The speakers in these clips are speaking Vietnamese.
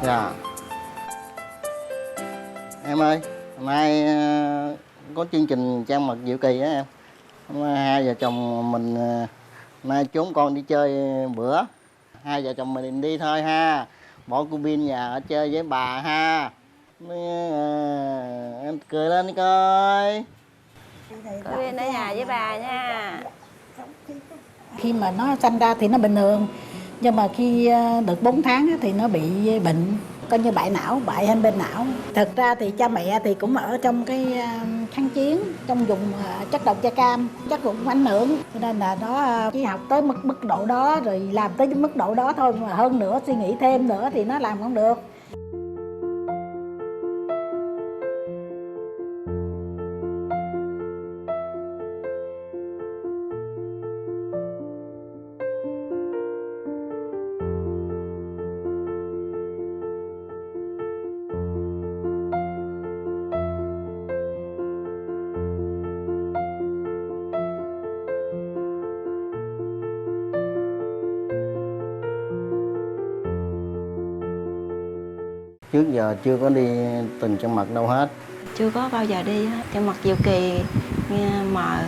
Dạ. Em ơi, hôm nay có chương trình Trăng Mật Diệu Kỳ á em. Hôm nay hai vợ chồng mình nay trốn con đi chơi bữa. Hai vợ chồng mình đi thôi ha. Bỏ cô Bin nhà ở chơi với bà ha. Em cười lên đi coi. Cô Bin ở nhà với bà nha. Khi mà nó sanh ra thì nó bình thường, nhưng mà khi được 4 tháng thì nó bị bệnh, coi như bại não, bại hai bên não. Thật ra thì cha mẹ thì cũng ở trong cái kháng chiến, trong vùng chất độc da cam, chắc cũng ảnh hưởng, cho nên là nó chỉ học tới mức độ đó rồi làm tới cái mức độ đó thôi, mà hơn nữa suy nghĩ thêm nữa thì nó làm không được. Trước giờ chưa có đi từng Trăng Mật đâu hết. Chưa có bao giờ đi hết. Trăng Mật Diệu Kỳ mà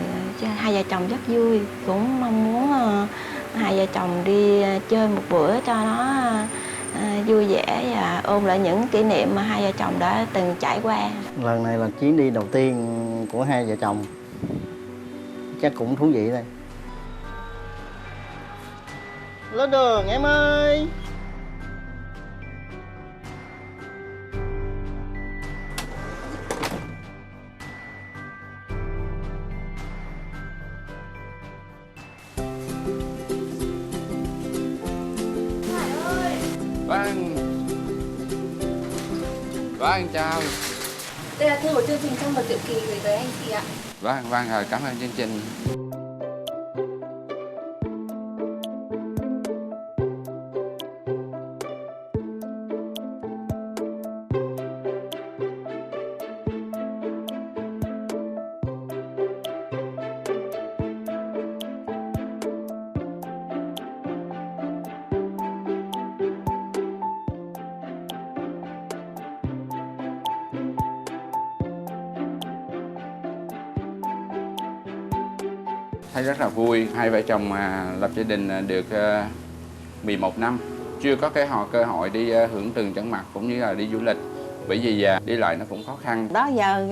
hai vợ chồng rất vui. Cũng mong muốn hai vợ chồng đi chơi một bữa cho nó vui vẻ và ôn lại những kỷ niệm mà hai vợ chồng đã từng trải qua. Lần này là chuyến đi đầu tiên của hai vợ chồng. Chắc cũng thú vị đây. Lên đường em ơi. Vâng, chào. Đây là thư của chương trình Trăng Mật Diệu Kỳ gửi tới anh chị ạ. Vâng, cảm ơn chương trình. Thấy rất là vui, hai vợ chồng lập gia đình được 11 năm. Chưa có cơ hội đi hưởng từng Trăng Mật cũng như là đi du lịch. Bởi vì đi lại nó cũng khó khăn. Đó giờ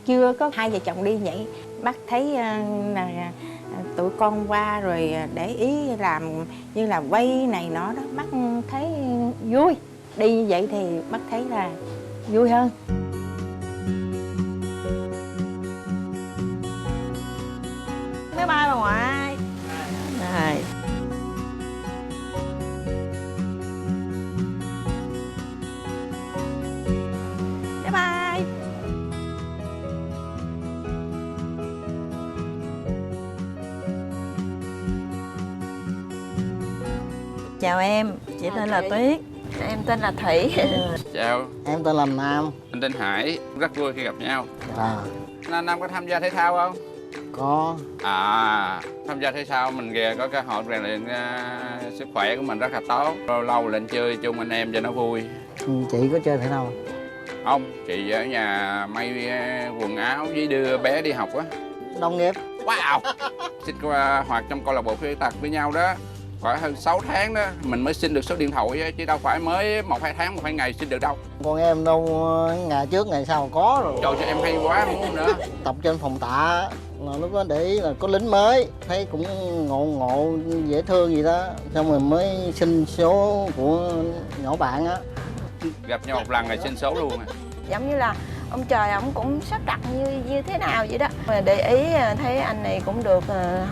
chưa có hai vợ chồng đi vậy. Bác thấy là tụi con qua rồi để ý làm như là quay này nọ đó. Bác thấy vui. Đi như vậy thì bác thấy là vui hơn. Bye bye bà ngoại. Rồi. Bye bye. Chào em, chị tên là Tuyết. Em tên là Thủy. Chào, Em tên là Nam. anh tên Hải. Rất vui khi gặp nhau. Nam có tham gia thể thao không? có. Tham gia thể thao mình về có cơ hội rèn luyện sức khỏe của mình rất là tốt. Lâu lâu lên chơi chung anh em cho nó vui. Chị có chơi thể thao không? Không, chị ở nhà may quần áo với đưa bé đi học á. Đồng nghiệp. Wow. Sinh hoạt trong câu lạc bộ khuyết tật với nhau đó. Khoảng hơn 6 tháng đó mình mới xin được số điện thoại á, chứ đâu phải mới 1-2 tháng, 1-2 ngày xin được đâu. Còn em đâu ngày trước ngày sau có rồi. Trời cho em hay quá không muốn nữa. Tập trên phòng tạ là lúc đó để ý là có lính mới, thấy cũng ngộ dễ thương gì đó, xong rồi mới xin số của nhỏ bạn á. Gặp nhau một lần là xin số luôn à. Giống như là ông trời ổng cũng sắp đặt như thế nào vậy đó. Mà để ý thấy anh này cũng được,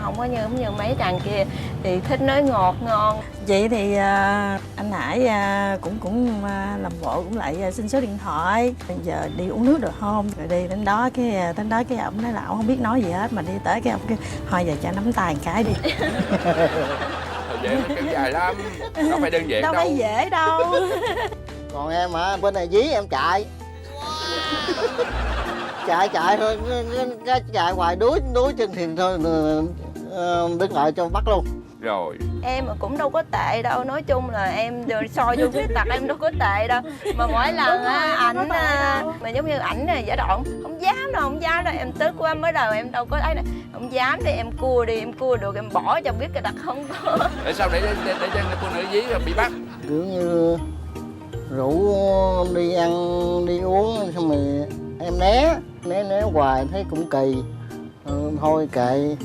không có như mấy chàng kia thì thích nói ngọt ngon. Chị thì anh Hải cũng làm bộ cũng lại xin số điện thoại. Bây giờ đi uống nước được không? Rồi đi đến đó cái ổng nói là ổng không biết nói gì hết, mà đi tới cái ổng kêu thôi giờ cho nắm tay một cái đi. Thôi dễ mà kéo dài lắm, đâu phải đơn giản đâu. Đâu phải dễ đâu. Còn em hả, bên này dí em chạy. chạy thôi, chạy hoài đuối chân thì thôi đứng lại cho bắt luôn. Rồi. Em mà cũng đâu có tệ đâu, nói chung là em rồi soi vô khuyết tật em đâu có tệ đâu, mà mỗi lần á ảnh mà giống như ảnh này giả đoạn không dám đâu, không dám đâu, em tức quá, mới đầu em đâu có ấy này, không dám thì em cua đi, em cua được em bỏ cho biết cái tật không có. Để sao để cho phụ nữ dí rồi bị bắt. Kiểu như rủ đi ăn đi uống xong rồi em né hoài thấy cũng kỳ, thôi kệ.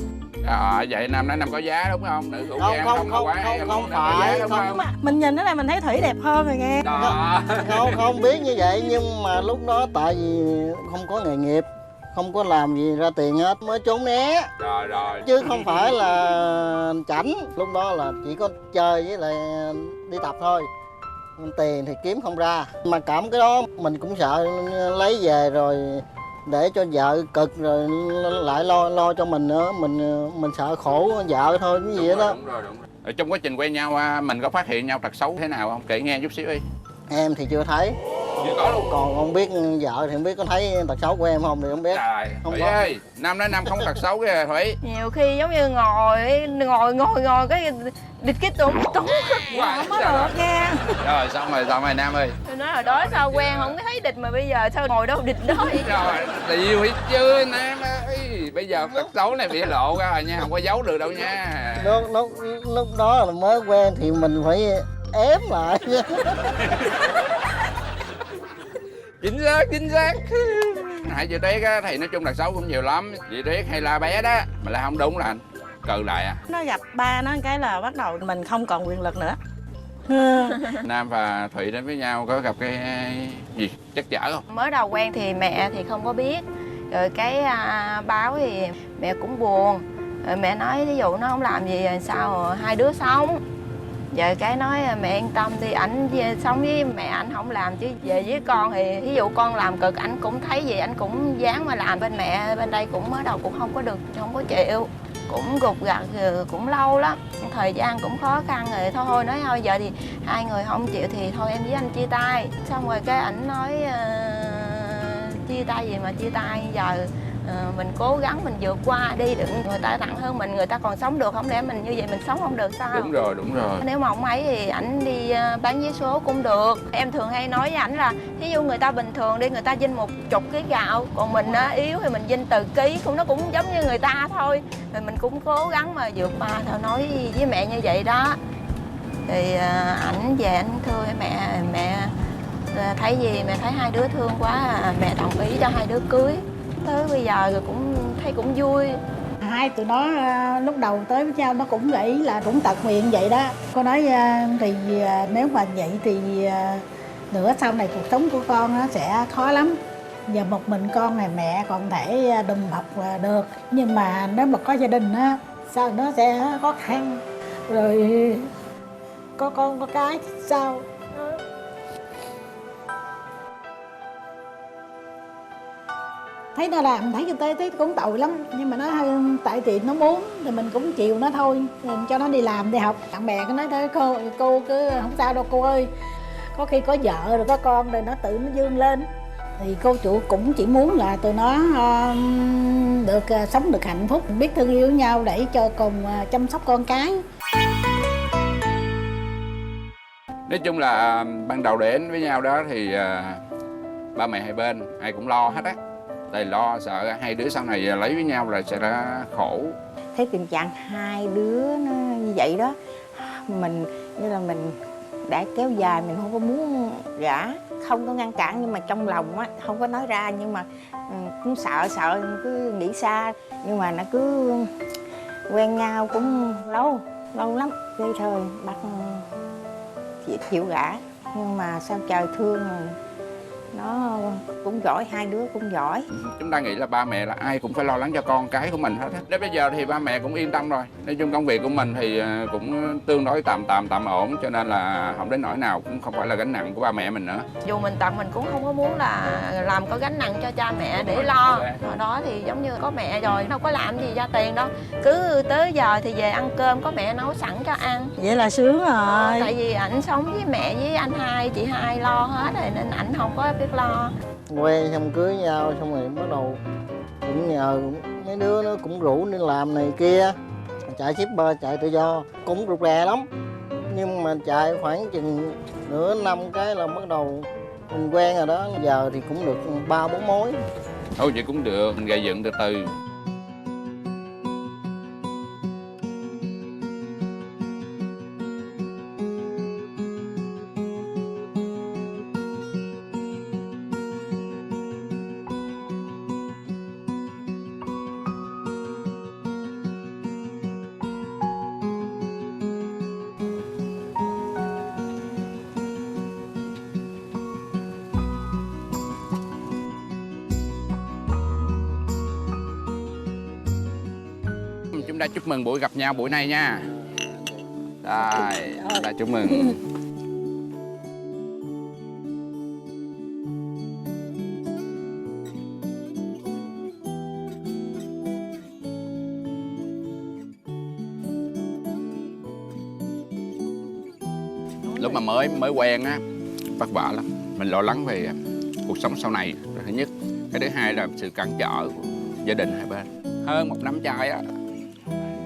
Vậy nam nói nam có giá đúng không? Nữ rượu gian không phải, đúng không? Mình nhìn nó này mình thấy Thủy đẹp hơn rồi nghe. Đó. Không biết như vậy, nhưng mà lúc đó tại vì không có nghề nghiệp, không có làm gì ra tiền hết mới trốn né. Rồi. Chứ không phải là chảnh. Lúc đó là chỉ có chơi với lại đi tập thôi, tiền thì kiếm không ra. Mà cảm cái đó mình cũng sợ lấy về rồi để cho vợ cực rồi lại lo cho mình nữa, mình sợ khổ vợ thôi, cái gì đó. Đúng rồi. Ở trong quá trình quen nhau mình có phát hiện nhau tật xấu thế nào không? Kể nghe chút xíu đi. Em thì chưa thấy. Chưa có luôn. Còn không biết vợ thì không biết có thấy tật xấu của em không thì không biết. Trời, không Thủy có. ơi, nam nói nam không tật xấu kìa Thủy. Nhiều khi giống như ngồi cái địt cái túng Không có được nghe. Rồi xong rồi nam ơi. tôi nói là đó sao quen không có thấy địch mà bây giờ sao ngồi đâu địch đó vậy? Rồi, điều hết chưa nam ơi. Bây giờ tật xấu này bị lộ ra rồi nha, không có giấu được đâu nha. Lúc đó là mới quen thì mình phải ém lại. Chính xác. Hai chị Tuyết á thì nói chung tật xấu cũng nhiều lắm. Chị Tuyết hay la bé đó mà la không đúng là cừ lại à. Nó gặp ba nó cái là bắt đầu mình không còn quyền lực nữa. Nam và Thủy đến với nhau có gặp cái gì trắc trở không? Mới đầu quen thì mẹ thì không có biết, rồi cái báo thì mẹ cũng buồn, rồi mẹ nói ví dụ nó không làm gì sao hai đứa sống. Giờ cái nói mẹ yên tâm đi, ảnh sống với mẹ ảnh không làm, chứ về với con thì ví dụ con làm cực ảnh cũng thấy gì ảnh cũng dám mà làm. Bên mẹ bên đây cũng mới đầu cũng không có được, không có chịu, cũng gục gặt cũng lâu lắm, thời gian cũng khó khăn rồi thôi nói thôi giờ thì hai người không chịu thì thôi em với anh chia tay. Xong rồi cái ảnh nói chia tay gì mà chia tay, giờ mình cố gắng mình vượt qua đi, đừng người ta nặng hơn mình, người ta còn sống được, không lẽ mình như vậy mình sống không được sao? Đúng rồi. Nếu mà ông ấy thì ảnh đi bán vé số cũng được. Em thường hay nói với ảnh là ví dụ người ta bình thường đi, người ta dinh 10 kg gạo, còn mình yếu thì mình dinh từ ký, cũng nó cũng giống như người ta thôi. Rồi mình cũng cố gắng mà vượt qua thôi, nói với mẹ như vậy đó. Thì ảnh về ảnh thưa mẹ thấy gì mẹ thấy hai đứa thương quá, mẹ đồng ý cho hai đứa cưới. Tới bây giờ rồi cũng thấy cũng vui. Hai tụi nó lúc đầu tới với nhau nó cũng nghĩ là cũng tật nguyện vậy đó. Cô nói thì nếu mà vậy thì nữa sau này cuộc sống của con nó sẽ khó lắm. Giờ một mình con này mẹ còn thể đùm bọc được, nhưng mà nếu mà có gia đình á sao nó sẽ khó khăn, rồi có con có cái sao. Thấy nó làm thấy thấy cũng tội lắm, nhưng mà nó tại vì nó muốn thì mình cũng chịu nó thôi, mình cho nó đi làm đi học. Bạn bè cứ nói thế, cô cứ không sao đâu cô ơi, có khi có vợ rồi có con rồi nó tự nó vươn lên. Thì cô chủ cũng chỉ muốn là tụi nó được sống được hạnh phúc, biết thương yêu nhau để cho cùng chăm sóc con cái. Nói chung là ban đầu để đến với nhau đó thì ba mẹ hai bên ai cũng lo hết á. Tại lo sợ hai đứa sau này lấy với nhau là sẽ ra khổ. Thấy tình trạng hai đứa nó như vậy đó, mình như là mình đã kéo dài, mình không có muốn gả, không có ngăn cản nhưng mà trong lòng á không có nói ra, nhưng mà cũng sợ cứ nghĩ xa. Nhưng mà nó cứ quen nhau cũng lâu lắm, cái thôi bắt chịu gả. Nhưng mà sao trời thương rồi, nó cũng giỏi, hai đứa cũng giỏi. Chúng ta nghĩ là ba mẹ là ai cũng phải lo lắng cho con cái của mình hết á. Đến bây giờ thì ba mẹ cũng yên tâm rồi. Nói chung công việc của mình thì cũng tương đối tạm ổn, cho nên là không đến nỗi nào, cũng không phải là gánh nặng của ba mẹ mình nữa. Dù mình tật mình cũng không có muốn là làm có gánh nặng cho cha mẹ để lo. Hồi đó thì giống như có mẹ rồi, đâu có làm gì ra tiền đâu. Cứ tới giờ thì về ăn cơm có mẹ nấu sẵn cho ăn. Vậy là sướng rồi. Tại vì ảnh sống với mẹ với anh hai, chị hai lo hết rồi nên ảnh không có biết lo. Quen xong cưới nhau xong rồi bắt đầu cũng nhờ mấy đứa nó cũng rủ đi làm này kia, chạy shipper, chạy tự do cũng rụt rè lắm, nhưng mà chạy khoảng chừng nửa năm cái là bắt đầu mình quen rồi đó. Giờ thì cũng được 3-4 mối. Thôi vậy cũng được, mình gây dựng từ từ. Chúng ta chúc mừng buổi gặp nhau buổi này nha. Đây, chúng ta chúc mừng. Lúc mà mới quen á, vất vả lắm. Mình lo lắng về cuộc sống sau này, thứ nhất. Cái thứ hai là sự cản trở của gia đình hai bên. Hơn 1 năm trời á,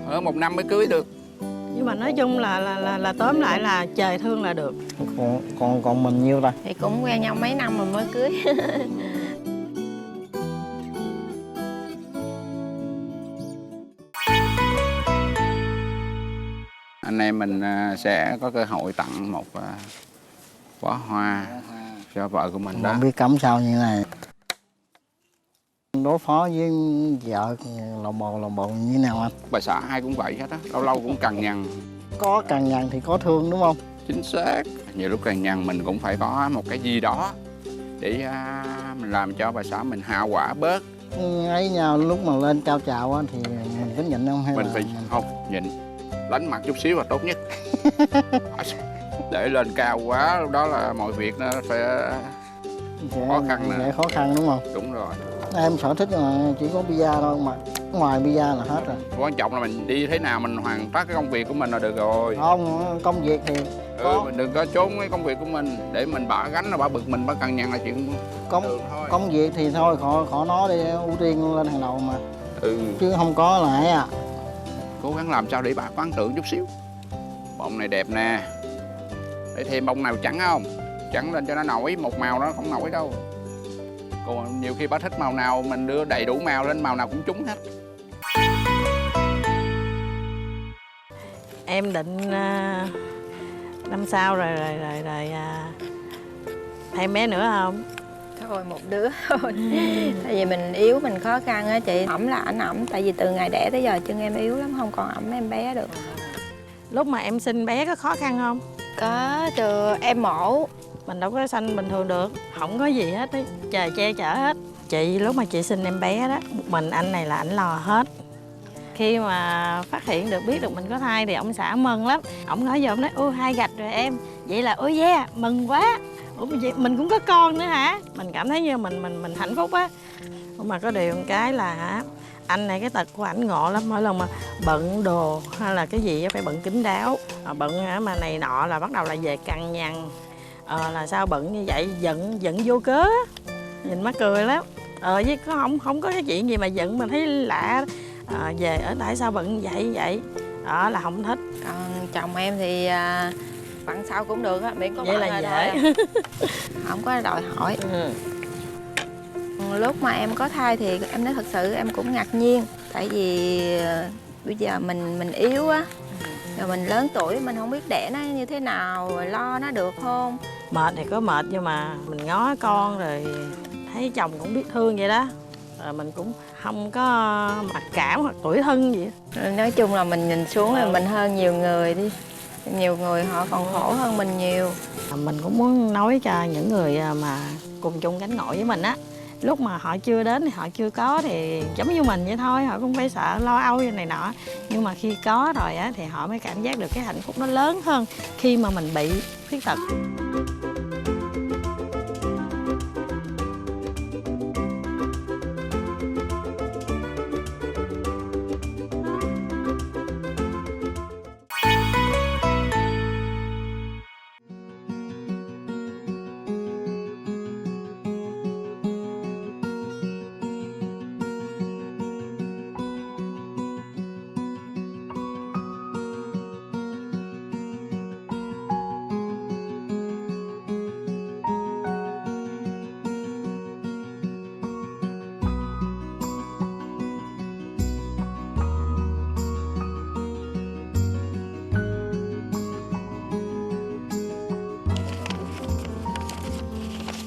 hơn 1 năm mới cưới được. Nhưng mà nói chung là tóm lại là trời thương là được. Còn mình nhiêu ta? Thì cũng quen nhau mấy năm rồi mới cưới. Anh em mình sẽ có cơ hội tặng một bó hoa cho vợ của mình đó. Không biết cắm sao như này. Đối phó với vợ lồng bầu như nào anh? Bà xã ai cũng vậy hết á, lâu lâu cũng cằn nhằn. Có cằn nhằn thì có thương đúng không? Chính xác. Nhiều lúc cằn nhằn mình cũng phải có một cái gì đó để mình làm cho bà xã mình hạ quả bớt. Ấy nhau lúc mà lên cao trào á thì mình có nhịn không hay Mình là phải không nhịn, lánh mặt chút xíu là tốt nhất. Để lên cao quá lúc đó là mọi việc nó phải khó khăn nè. Sẽ khó khăn đúng không? Đúng rồi. Em sở thích là chỉ có pizza thôi mà ngoài pizza là hết rồi. Quan trọng là mình đi thế nào mình hoàn tất cái công việc của mình là được rồi. Không, công việc thì Mình đừng có trốn cái công việc của mình để mình bả gánh là bả bực mình, bả cằn nhằn là chuyện thường thôi. công việc thì thôi khỏi nói đi, ưu tiên lên hàng đầu mà. Chứ không có là ấy à. Cố gắng làm sao để bả có ấn tượng chút xíu. Bông này đẹp nè. Để thêm bông nào trắng không? Trắng lên cho nó nổi, một màu nó không nổi đâu. Còn nhiều khi bả thích màu nào mình đưa đầy đủ màu lên, màu nào cũng trúng hết. Em định năm sau rồi thêm bé nữa không? Thôi một đứa thôi. Tại vì mình yếu, mình khó khăn á chị. Ẩm là ảnh ẩm, tại vì từ ngày đẻ tới giờ chân em yếu lắm, không còn ẩm em bé được. Lúc mà em sinh bé có khó khăn không? Có, từ em mổ. Mình đâu có sanh bình thường được, không có gì hết ấy. Trời che chở hết. Chị lúc mà chị sinh em bé đó, một mình anh này là ảnh lo hết. Khi mà phát hiện được, biết được mình có thai thì ông xã mừng lắm. Ông nói với ông nói, ôi 2 gạch rồi em. Vậy là ôi yeah, mừng quá. Ủa vậy mình cũng có con nữa hả? Mình cảm thấy như mình hạnh phúc á. Mà có điều một cái là hả, anh này cái tật của ảnh ngộ lắm. Mỗi lần mà bận đồ hay là cái gì phải bận kín đáo. Bận mà này nọ là bắt đầu là về cằn nhằn. Là sao bận như vậy, giận vô cớ. Nhìn mắc cười lắm. Với không có cái chuyện gì mà giận mà thấy lạ. Về ở tại sao bận vậy đó là không thích. Còn chồng em thì bận sao cũng được á, miễn có Vậy bận là là dễ. thôi. Không có đòi hỏi. Lúc mà em có thai thì em nói thật sự em cũng ngạc nhiên. Tại vì bây giờ mình yếu á, rồi mình lớn tuổi mình không biết đẻ nó như thế nào, rồi lo nó được không. Mệt thì có mệt nhưng mà mình ngó con rồi thấy chồng cũng biết thương vậy đó. Rồi mình cũng không có mặc cảm hoặc tủi thân gì. Nói chung là mình nhìn xuống là mình hơn nhiều người đi. Nhiều người họ còn khổ hơn mình nhiều. Mình cũng muốn nói cho những người mà cùng chung gánh ngộ với mình á, lúc mà họ chưa đến thì họ chưa có thì giống như mình vậy thôi, họ cũng phải sợ lo âu như này nọ. Nhưng mà khi có rồi á thì họ mới cảm giác được cái hạnh phúc nó lớn hơn khi mà mình bị khuyết tật.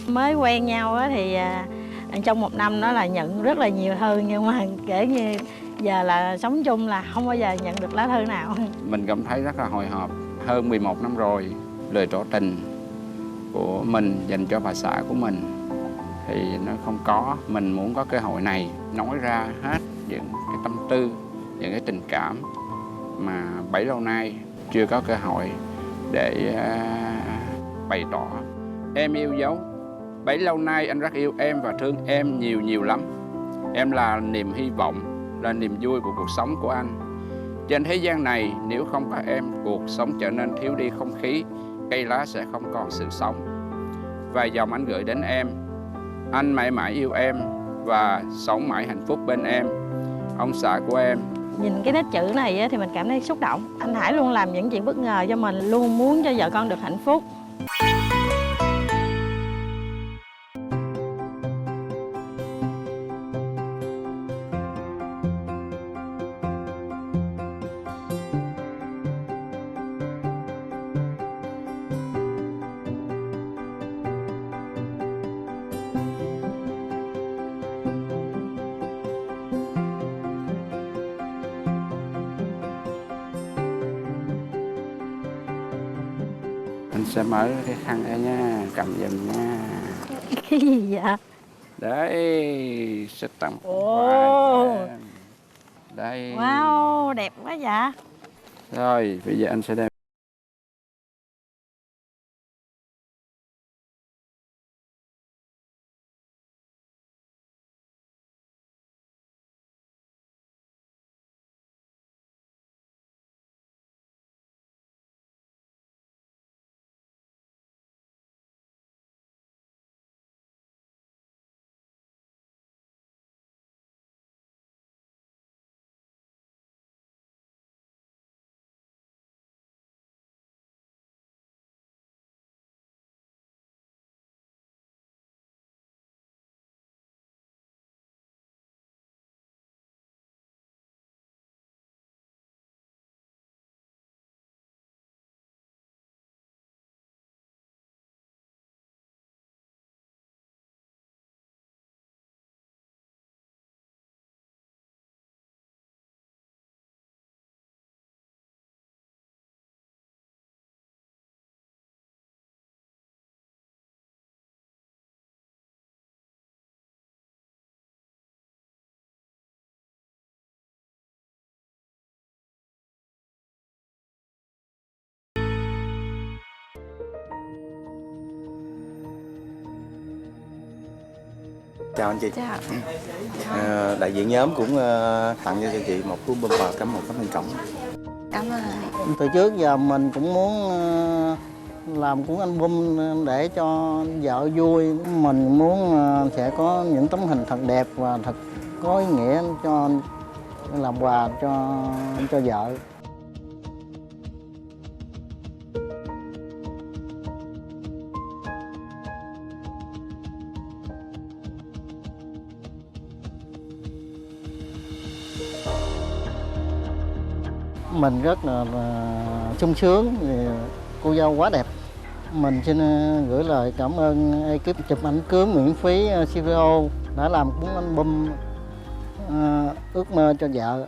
Mới quen nhau á thì trong một năm đó là nhận rất là nhiều thư, nhưng mà kể như giờ là sống chung là không bao giờ nhận được lá thư nào. Mình cảm thấy rất là hồi hộp. Hơn 11 năm rồi, lời tỏ tình của mình dành cho bà xã của mình thì nó không có. Mình muốn có cơ hội này nói ra hết những cái tâm tư, những cái tình cảm mà bấy lâu nay chưa có cơ hội để bày tỏ. Em yêu dấu. Bấy lâu nay anh rất yêu em và thương em nhiều nhiều lắm. Em là niềm hy vọng, là niềm vui của cuộc sống của anh. Trên thế gian này, nếu không có em, cuộc sống trở nên thiếu đi không khí, cây lá sẽ không còn sự sống. Vài dòng anh gửi đến em: anh mãi mãi yêu em và sống mãi hạnh phúc bên em. Ông xã của em. Nhìn cái nét chữ này á, thì mình cảm thấy xúc động. Anh Hải luôn làm những chuyện bất ngờ cho mình, luôn muốn cho vợ con được hạnh phúc. Anh sẽ mở cái khăn đây nha, cầm giùm nha. Cái gì vậy? Đấy, sẽ tặng Ồ. quà cho em. Đây. Wow, đẹp quá vậy. Rồi, bây giờ anh sẽ đem. Chào anh chị. Chào. Đại diện nhóm cũng tặng cho chị một cuốn bumper cắm một tấm hình cổng. Cảm ơn. Từ trước giờ mình cũng muốn làm cuốn album để cho vợ vui. Mình muốn sẽ có những tấm hình thật đẹp và thật có ý nghĩa cho làm quà cho vợ. Mình rất là sung sướng vì cô dâu quá đẹp. Mình xin gửi lời cảm ơn ekip chụp ảnh cưới miễn phí CVO đã làm cuốn album ước mơ cho vợ.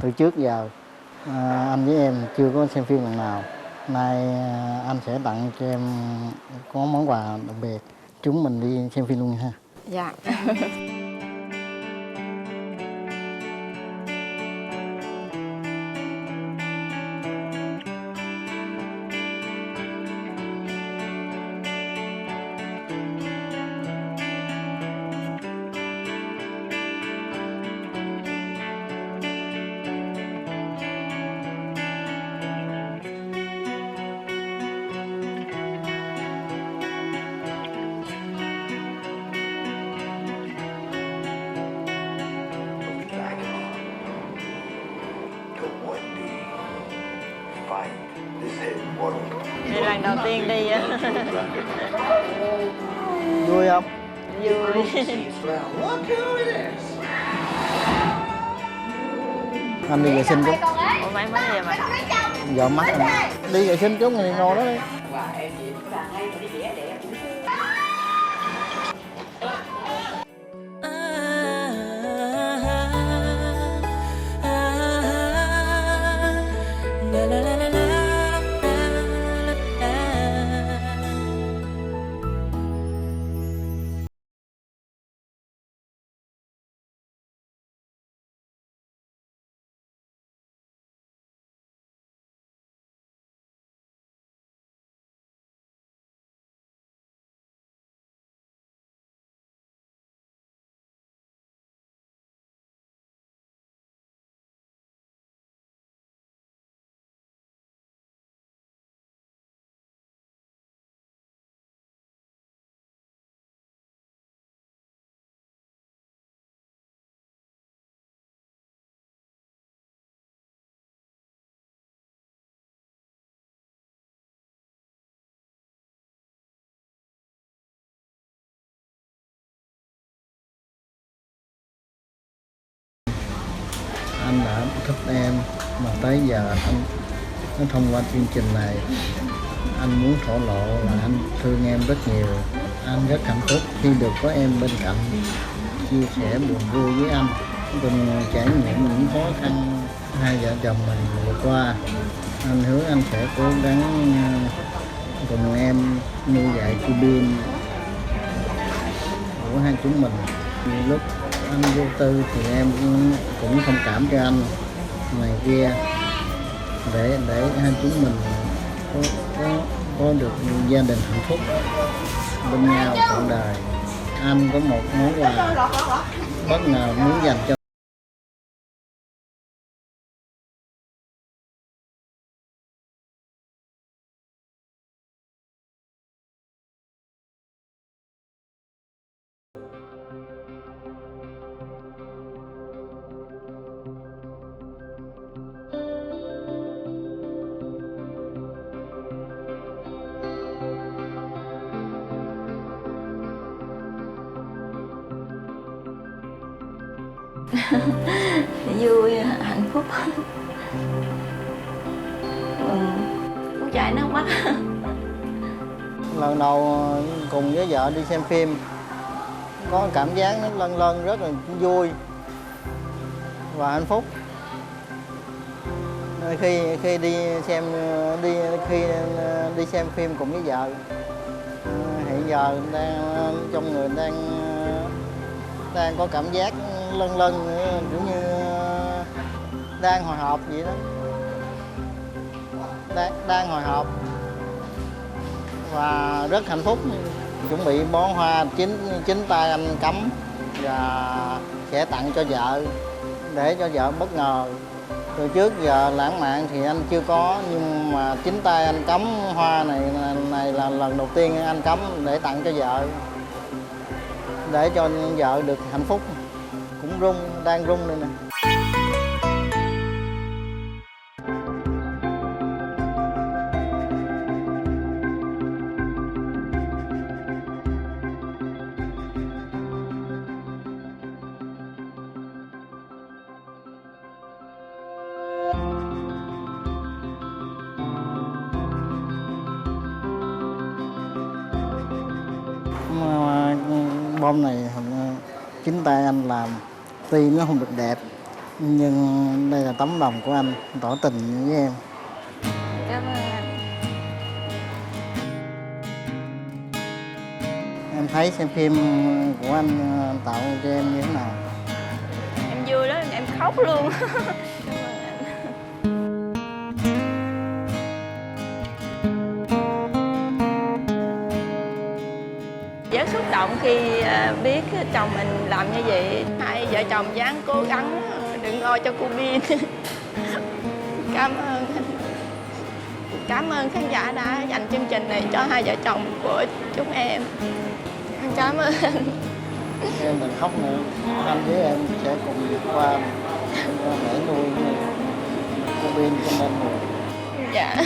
Từ trước giờ anh với em chưa có xem phim lần nào. Nay anh sẽ tặng cho em có món quà đặc biệt. Chúng mình đi xem phim luôn ha. Dạ. Đây lần đầu tiên đi á. Vui không? Vui. Anh đi vệ sinh chút. Ủa mày mới về mà. Giờ mắt anh. Đi vệ sinh chút rồi ngồi đó đi. Anh đã thích em mà tới giờ anh thông qua chương trình này anh muốn thổ lộ là anh thương em rất nhiều. Anh rất hạnh phúc khi được có em bên cạnh chia sẻ buồn vui với anh, cùng trải nghiệm những khó khăn hai vợ chồng mình vượt qua. Anh hứa anh sẽ cố gắng cùng em nuôi dạy cô Bin của hai chúng mình. Lúc anh vô tư thì em cũng thông cảm cho anh này kia để hai chúng mình có được gia đình hạnh phúc bên nhau trọn đời. Anh có một món quà bất ngờ muốn dành cho vui, hạnh phúc. Muốn chảy nước mắt. lần đầu cùng với vợ đi xem phim có cảm giác nó lân lân rất là vui và hạnh phúc. Khi đi xem phim cùng với vợ, hiện giờ trong người đang có cảm giác lân lân kiểu như đang hồi hộp vậy đó, đang hồi hộp và rất hạnh phúc. Chuẩn bị bó hoa chính tay anh cắm và sẽ tặng cho vợ để cho vợ bất ngờ. Từ trước giờ lãng mạn thì anh chưa có, nhưng mà chính tay anh cắm hoa này là lần đầu tiên anh cắm để tặng cho vợ, để cho vợ được hạnh phúc. Cũng đang rung đây nè. Bông này chính tay anh làm, tuy nó không được đẹp nhưng đây là tấm lòng của anh tỏ tình với em. Cảm ơn anh. Em thấy xem phim của anh tạo cho em như thế nào? Em vui lắm, em khóc luôn. Rất xúc động khi biết chồng mình làm như vậy. Hai vợ chồng dáng cố gắng đừng lo cho cô Bin. Cảm ơn khán giả đã dành chương trình này cho hai vợ chồng của chúng em. Cảm ơn anh. Em đừng khóc nữa, anh với em sẽ cùng vượt qua để nuôi cô Bin cho nên. Dạ.